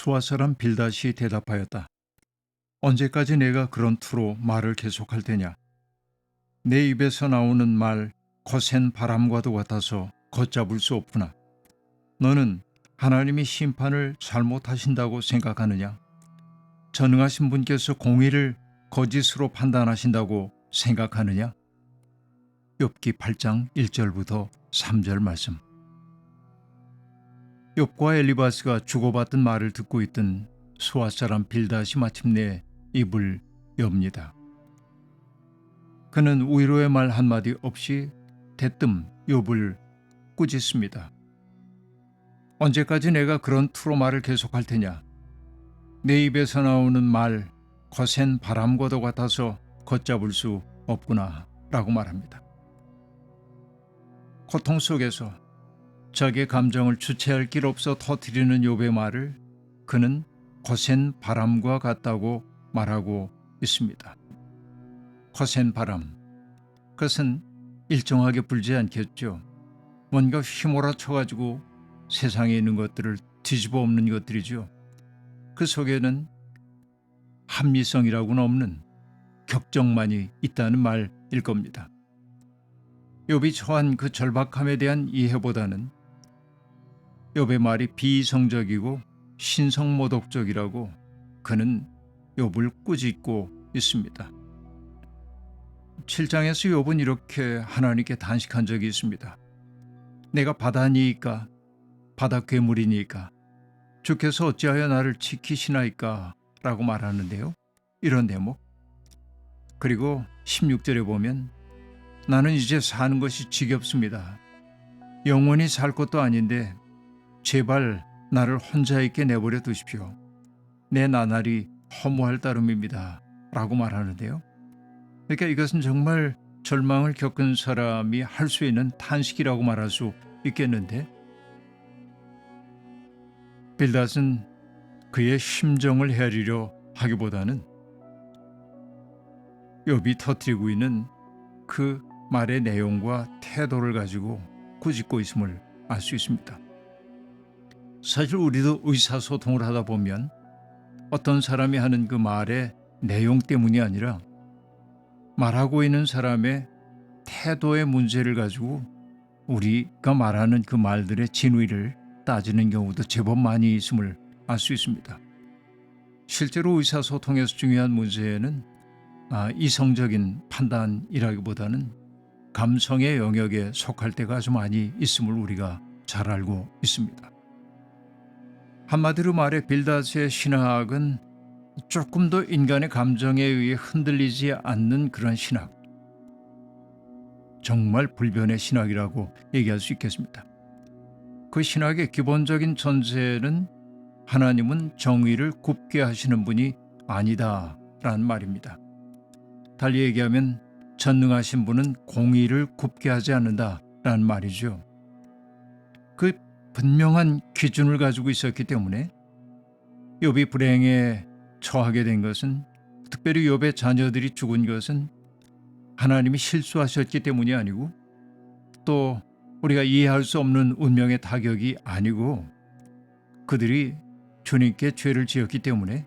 수아 사람 빌닷이 대답하였다. 언제까지 내가 그런 투로 말을 계속할 테냐? 내 입에서 나오는 말 거센 바람과도 같아서 걷잡을 수 없구나. 너는 하나님이 심판을 잘못하신다고 생각하느냐? 전능하신 분께서 공의를 거짓으로 판단하신다고 생각하느냐? 욥기 8장 1절부터 3절 말씀. 욥과 엘리바스가 주고받던 말을 듣고 있던 수아 사람 빌닷이 마침내 입을 엽니다. 그는 위로의 말 한마디 없이 대뜸 욥을 꾸짖습니다. 언제까지 내가 그런 투로 말을 계속할 테냐? 내 입에서 나오는 말 거센 바람과도 같아서 걷잡을 수 없구나 라고 말합니다. 고통 속에서 자기의 감정을 주체할 길 없어 터뜨리는 욥의 말을 그는 거센 바람과 같다고 말하고 있습니다. 거센 바람, 그것은 일정하게 불지 않겠죠. 뭔가 휘몰아쳐가지고 세상에 있는 것들을 뒤집어 엎는 것들이죠. 그 속에는 합리성이라고는 없는 격정만이 있다는 말일 겁니다. 욥이 처한 그 절박함에 대한 이해보다는 욥의 말이 비이성적이고 신성모독적이라고 그는 욥을 꾸짖고 있습니다. 7장에서 욥은 이렇게 하나님께 단식한 적이 있습니다. 내가 바다니이까 바다 괴물이니까 주께서 어찌하여 나를 지키시나이까 라고 말하는데요. 이런 대목. 그리고 16절에 보면 나는 이제 사는 것이 지겹습니다. 영원히 살 것도 아닌데 제발 나를 혼자 있게 내버려 두십시오. 내 나날이 허무할 따름입니다. 라고 말하는데요. 그러니까 이것은 정말 절망을 겪은 사람이 할 수 있는 탄식이라고 말할 수 있겠는데 빌닷은 그의 심정을 헤아리려 하기보다는 욥이 터뜨리고 있는 그 말의 내용과 태도를 가지고 꾸짖고 있음을 알 수 있습니다. 사실 우리도 의사소통을 하다 보면 어떤 사람이 하는 그 말의 내용 때문이 아니라 말하고 있는 사람의 태도의 문제를 가지고 우리가 말하는 그 말들의 진위를 따지는 경우도 제법 많이 있음을 알 수 있습니다. 실제로 의사소통에서 중요한 문제는 이성적인 판단이라기보다는 감성의 영역에 속할 때가 아주 많이 있음을 우리가 잘 알고 있습니다. 한마디로 말해 빌닷의 신학은 조금 더 인간의 감정에 의해 흔들리지 않는 그런 신학, 정말 불변의 신학이라고 얘기할 수 있겠습니다. 그 신학의 기본적인 전제는 하나님은 정의를 굽게 하시는 분이 아니다라는 말입니다. 달리 얘기하면 전능하신 분은 공의를 굽게 하지 않는다라는 말이죠. 그 분명한 기준을 가지고 있었기 때문에 욥이 불행에 처하게 된 것은, 특별히 욥의 자녀들이 죽은 것은 하나님이 실수하셨기 때문이 아니고 또 우리가 이해할 수 없는 운명의 타격이 아니고 그들이 주님께 죄를 지었기 때문에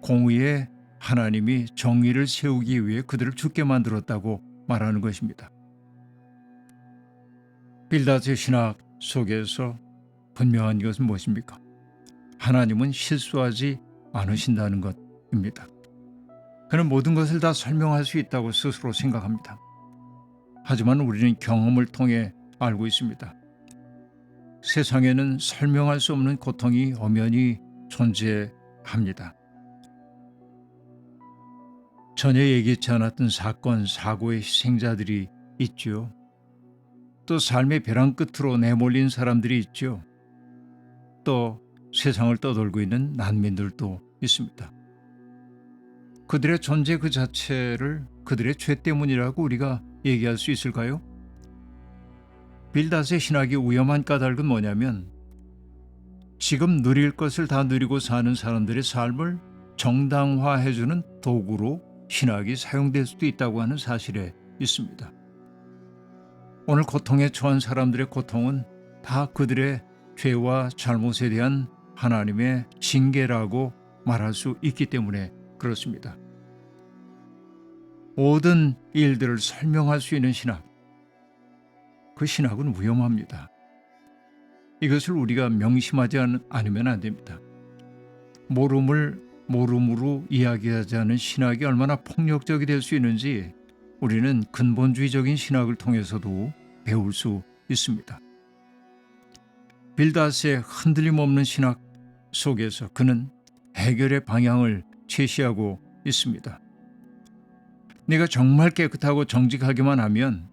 공의의 하나님이 정의를 세우기 위해 그들을 죽게 만들었다고 말하는 것입니다. 빌닷의 신학 속에서 분명한 것은 무엇입니까? 하나님은 실수하지 않으신다는 것입니다. 그는 모든 것을 다 설명할 수 있다고 스스로 생각합니다. 하지만 우리는 경험을 통해 알고 있습니다. 세상에는 설명할 수 없는 고통이 엄연히 존재합니다. 전혀 예기치 않았던 사건, 사고의 희생자들이 있죠. 또 삶의 벼랑 끝으로 내몰린 사람들이 있죠. 또 세상을 떠돌고 있는 난민들도 있습니다. 그들의 존재 그 자체를 그들의 죄 때문이라고 우리가 얘기할 수 있을까요? 빌닷의 신학의 위험한 까닭은 뭐냐면 지금 누릴 것을 다 누리고 사는 사람들의 삶을 정당화해주는 도구로 신학이 사용될 수도 있다고 하는 사실에 있습니다. 오늘 고통에 처한 사람들의 고통은 다 그들의 죄와 잘못에 대한 하나님의 징계라고 말할 수 있기 때문에 그렇습니다. 모든 일들을 설명할 수 있는 신학, 그 신학은 위험합니다. 이것을 우리가 명심하지 않으면 안 됩니다. 모름을 모름으로 이야기하지 않은 신학이 얼마나 폭력적이 될 수 있는지 우리는 근본주의적인 신학을 통해서도 배울 수 있습니다. 빌닷의 흔들림 없는 신학 속에서 그는 해결의 방향을 제시하고 있습니다. 네가 정말 깨끗하고 정직하기만 하면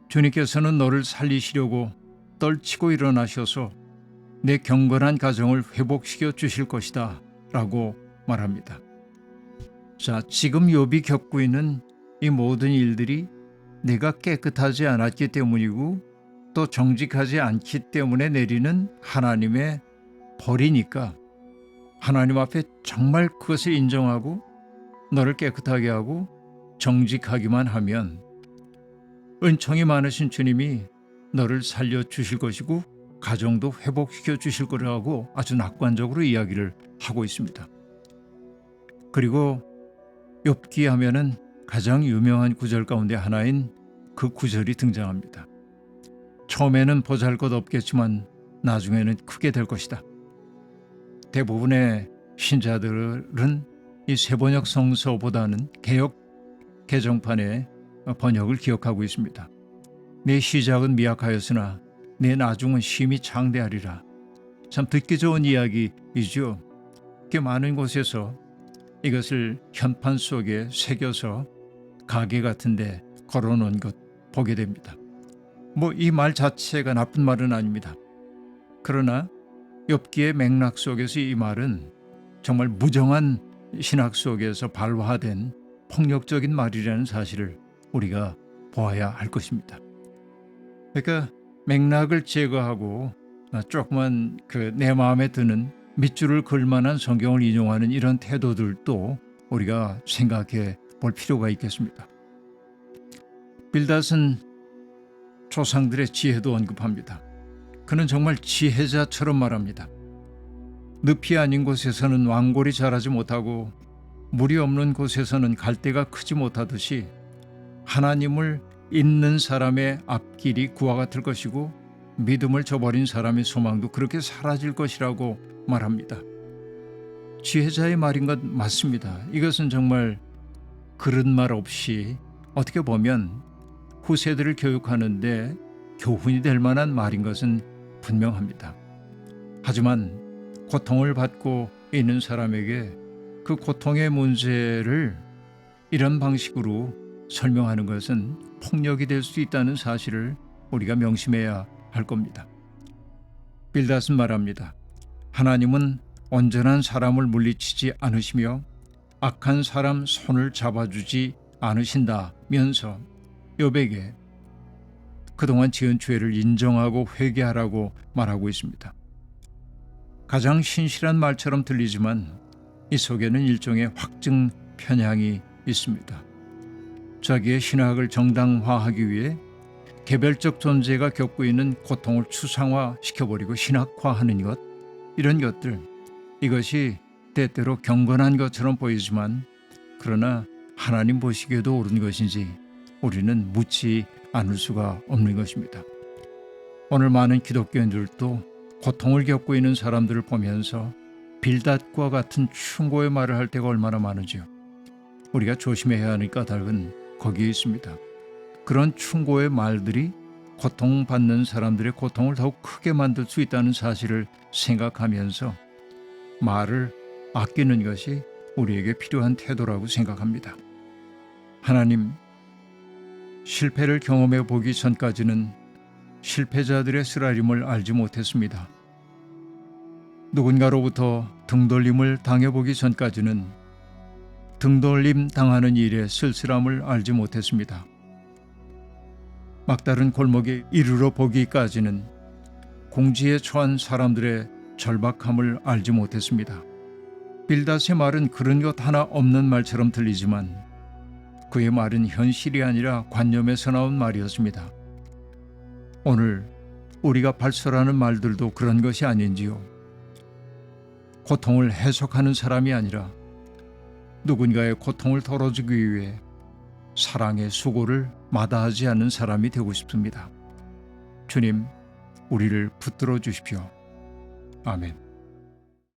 주님께서는 너를 살리시려고 떨치고 일어나셔서 내 경건한 가정을 회복시켜 주실 것이다 라고 말합니다. 자, 지금 욥이 겪고 있는 이 모든 일들이 내가 깨끗하지 않았기 때문이고 또 정직하지 않기 때문에 내리는 하나님의 벌이니까 하나님 앞에 정말 그것을 인정하고 너를 깨끗하게 하고 정직하기만 하면 은총이 많으신 주님이 너를 살려주실 것이고 가정도 회복시켜 주실 거라고 아주 낙관적으로 이야기를 하고 있습니다. 그리고 욥기 하면은 가장 유명한 구절 가운데 하나인 그 구절이 등장합니다. 처음에는 보잘것없겠지만 나중에는 크게 될 것이다. 대부분의 신자들은 이 세번역 성서보다는 개역 개정판의 번역을 기억하고 있습니다. 내 시작은 미약하였으나 내 나중은 심히 창대하리라. 참 듣기 좋은 이야기이죠. 꽤 많은 곳에서 이것을 현판 속에 새겨서 가게 같은데 걸어놓은 것 보게 됩니다. 이 말 자체가 나쁜 말은 아닙니다. 그러나 욥기의 맥락 속에서 이 말은 정말 무정한 신학 속에서 발화된 폭력적인 말이라는 사실을 우리가 보아야 할 것입니다. 그러니까 맥락을 제거하고 조그만 내 마음에 드는 밑줄을 그을 만한 성경을 인용하는 이런 태도들도 우리가 생각해 볼 필요가 있겠습니다. 빌닷은 조상들의 지혜도 언급합니다. 그는 정말 지혜자처럼 말합니다. 늪이 아닌 곳에서는 왕골이 자라지 못하고 물이 없는 곳에서는 갈대가 크지 못하듯이 하나님을 잊는 사람의 앞길이 구와 같을 것이고 믿음을 저버린 사람의 소망도 그렇게 사라질 것이라고 말합니다. 지혜자의 말인 것 맞습니다. 이것은 정말 그런 말 없이 어떻게 보면 후세들을 교육하는데 교훈이 될 만한 말인 것은 분명합니다. 하지만 고통을 받고 있는 사람에게 그 고통의 문제를 이런 방식으로 설명하는 것은 폭력이 될 수 있다는 사실을 우리가 명심해야 할 겁니다. 빌닷은 말합니다. 하나님은 온전한 사람을 물리치지 않으시며 악한 사람 손을 잡아주지 않으신다면서 욥에게 그동안 지은 죄를 인정하고 회개하라고 말하고 있습니다. 가장 신실한 말처럼 들리지만 이 속에는 일종의 확증 편향이 있습니다. 자기의 신학을 정당화하기 위해 개별적 존재가 겪고 있는 고통을 추상화시켜버리고 신학화하는 것, 이런 것들, 이것이 때때로 경건한 것처럼 보이지만 그러나 하나님 보시기에도 옳은 것인지 우리는 묻지 않을 수가 없는 것입니다. 오늘 많은 기독교인들도 고통을 겪고 있는 사람들을 보면서 빌닷과 같은 충고의 말을 할 때가 얼마나 많은지요. 우리가 조심해야 하는 까닭은 거기에 있습니다. 그런 충고의 말들이 고통받는 사람들의 고통을 더욱 크게 만들 수 있다는 사실을 생각하면서 말을 아끼는 것이 우리에게 필요한 태도라고 생각합니다. 하나님, 실패를 경험해 보기 전까지는 실패자들의 쓰라림을 알지 못했습니다. 누군가로부터 등돌림을 당해보기 전까지는 등돌림 당하는 일의 쓸쓸함을 알지 못했습니다. 막다른 골목에 이르러 보기까지는 공지에 처한 사람들의 절박함을 알지 못했습니다. 빌닷의 말은 그런 것 하나 없는 말처럼 들리지만 그의 말은 현실이 아니라 관념에서 나온 말이었습니다. 오늘 우리가 발설하는 말들도 그런 것이 아닌지요. 고통을 해석하는 사람이 아니라 누군가의 고통을 덜어주기 위해 사랑의 수고를 마다하지 않는 사람이 되고 싶습니다. 주님, 우리를 붙들어 주십시오. 아멘.